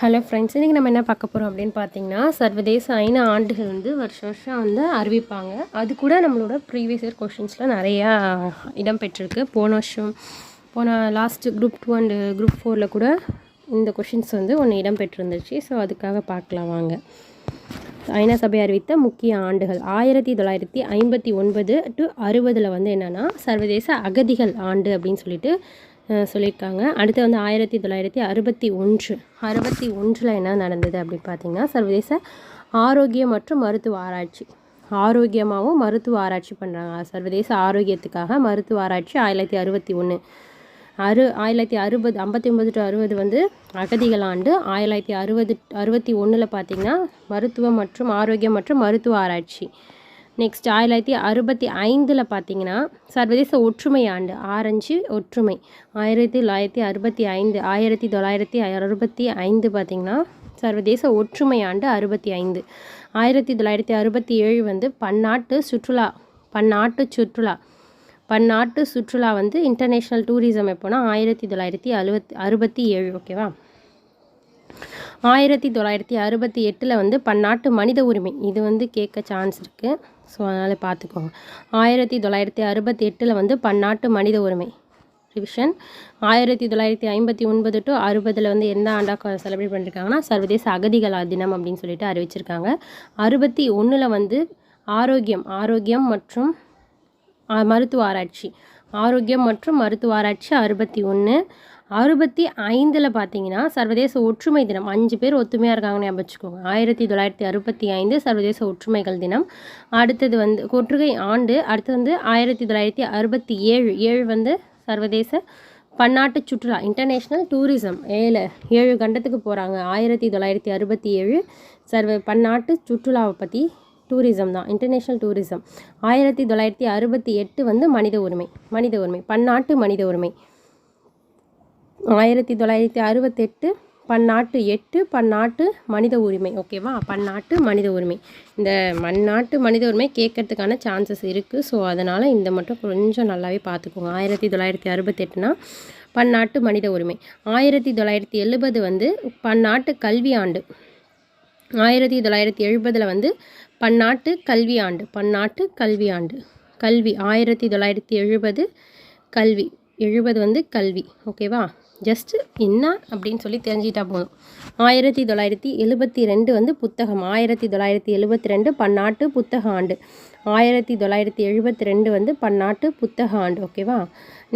Hello friends, இன்றைக்கி நம்ம என்ன பார்க்க போகிறோம் அப்படின்னு பார்த்தீங்கன்னா, சர்வதேச ஐநா ஆண்டுகள் வருஷம் அறிவிப்பாங்க. அது கூட நம்மளோட ப்ரீவியஸ் இயர் கொஷின்ஸில் நிறையா இடம்பெற்றிருக்கு. போன லாஸ்ட்டு குரூப் 2 அண்டு குரூப் 4 கூட இந்த கொஷின்ஸ் ஒன்று இடம்பெற்றிருந்துச்சு. ஸோ அதுக்காக பார்க்கலாம் வாங்க. ஐநா சபை அறிவித்த முக்கிய ஆண்டுகள் 1959 to 60 என்னென்னா சர்வதேச அகதிகள் ஆண்டு அப்படின்னு சொல்லியிருக்காங்க. அடுத்து 1961 என்ன நடந்தது அப்படின்னு பார்த்தீங்கன்னா, சர்வதேச ஆரோக்கியம் மற்றும் மருத்துவ ஆராய்ச்சி. ஆரோக்கியமாகவும் மருத்துவ ஆராய்ச்சி பண்ணுறாங்க. சர்வதேச ஆரோக்கியத்துக்காக மருத்துவ ஆராய்ச்சி 1961. 1959 to 60 அகதிகள் ஆண்டு. 1961 பார்த்தீங்கன்னா மருத்துவம் மற்றும் ஆரோக்கியம் மற்றும் மருத்துவ ஆராய்ச்சி. நெக்ஸ்ட் 1965 பார்த்தீங்கன்னா சர்வதேச ஒற்றுமை ஆண்டு. ஆரஞ்சு ஒற்றுமை. 1965 பார்த்தீங்கன்னா சர்வதேச ஒற்றுமை ஆண்டு 65. 1967 பன்னாட்டு சுற்றுலா இன்டர்நேஷ்னல் டூரிசம் எப்போனா 1967. ஓகேவா. 1968 பன்னாட்டு மனித உரிமை. இது கேட்க சான்ஸ் இருக்குது. ஸோ அதனால் பார்த்துக்கோங்க. 1968 பன்னாட்டு மனித உரிமை ரிவிஷன். 1959 to 60 எந்த ஆண்டாக செலிப்ரேட் பண்ணியிருக்காங்கன்னா சர்வதேச அகதிகள் தினம் அப்படின்னு சொல்லிட்டு அறிவிச்சிருக்காங்க. 61 ஆரோக்கியம் மற்றும் மருத்துவ ஆராய்ச்சி. ஆரோக்கியம் மற்றும் மருத்துவ ஆராய்ச்சி 61. 65 பார்த்தீங்கன்னா சர்வதேச ஒற்றுமை தினம். 5 பேர் ஒற்றுமையாக இருக்காங்கன்னு ஞாபகம் வச்சுக்கோங்க. 1965 சர்வதேச ஒற்றுமைகள் தினம். அடுத்தது ஒற்றுகை ஆண்டு. அடுத்து 1967 சர்வதேச பன்னாட்டு சுற்றுலா இன்டர்நேஷ்னல் டூரிசம். 7 கண்டத்துக்கு போகிறாங்க. 1967 பன்னாட்டு சுற்றுலாவை பற்றி டூரிசம் தான், இன்டர்நேஷ்னல் டூரிசம். 1968 மனித உரிமை பன்னாட்டு மனித உரிமை. 1968 பன்னாட்டு மனித உரிமை. ஓகேவா. பன்னாட்டு மனித உரிமை. இந்த பன்னாட்டு மனித உரிமை கேட்கறதுக்கான சான்சஸ் இருக்குது. ஸோ அதனால் இந்த மட்டும் கொஞ்சம் நல்லாவே பார்த்துக்கோங்க. 1968 பன்னாட்டு மனித உரிமை. 1970 பன்னாட்டு கல்வி ஆண்டு. 1970 பன்னாட்டு கல்வி ஆண்டு. கல்வி 1970 கல்வி. 70 கல்வி. ஓகேவா. ஜஸ்ட் என்ன அப்படின்னு சொல்லி தெரிஞ்சிட்டா போதும். 1972 புத்தகம். 1972 பன்னாட்டு புத்தக ஆண்டு. 1972 பன்னாட்டு புத்தக ஆண்டு. ஓகேவா.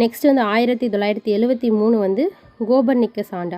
நெக்ஸ்ட் 1973 கோபர்னிக்கஸ் ஆண்டு.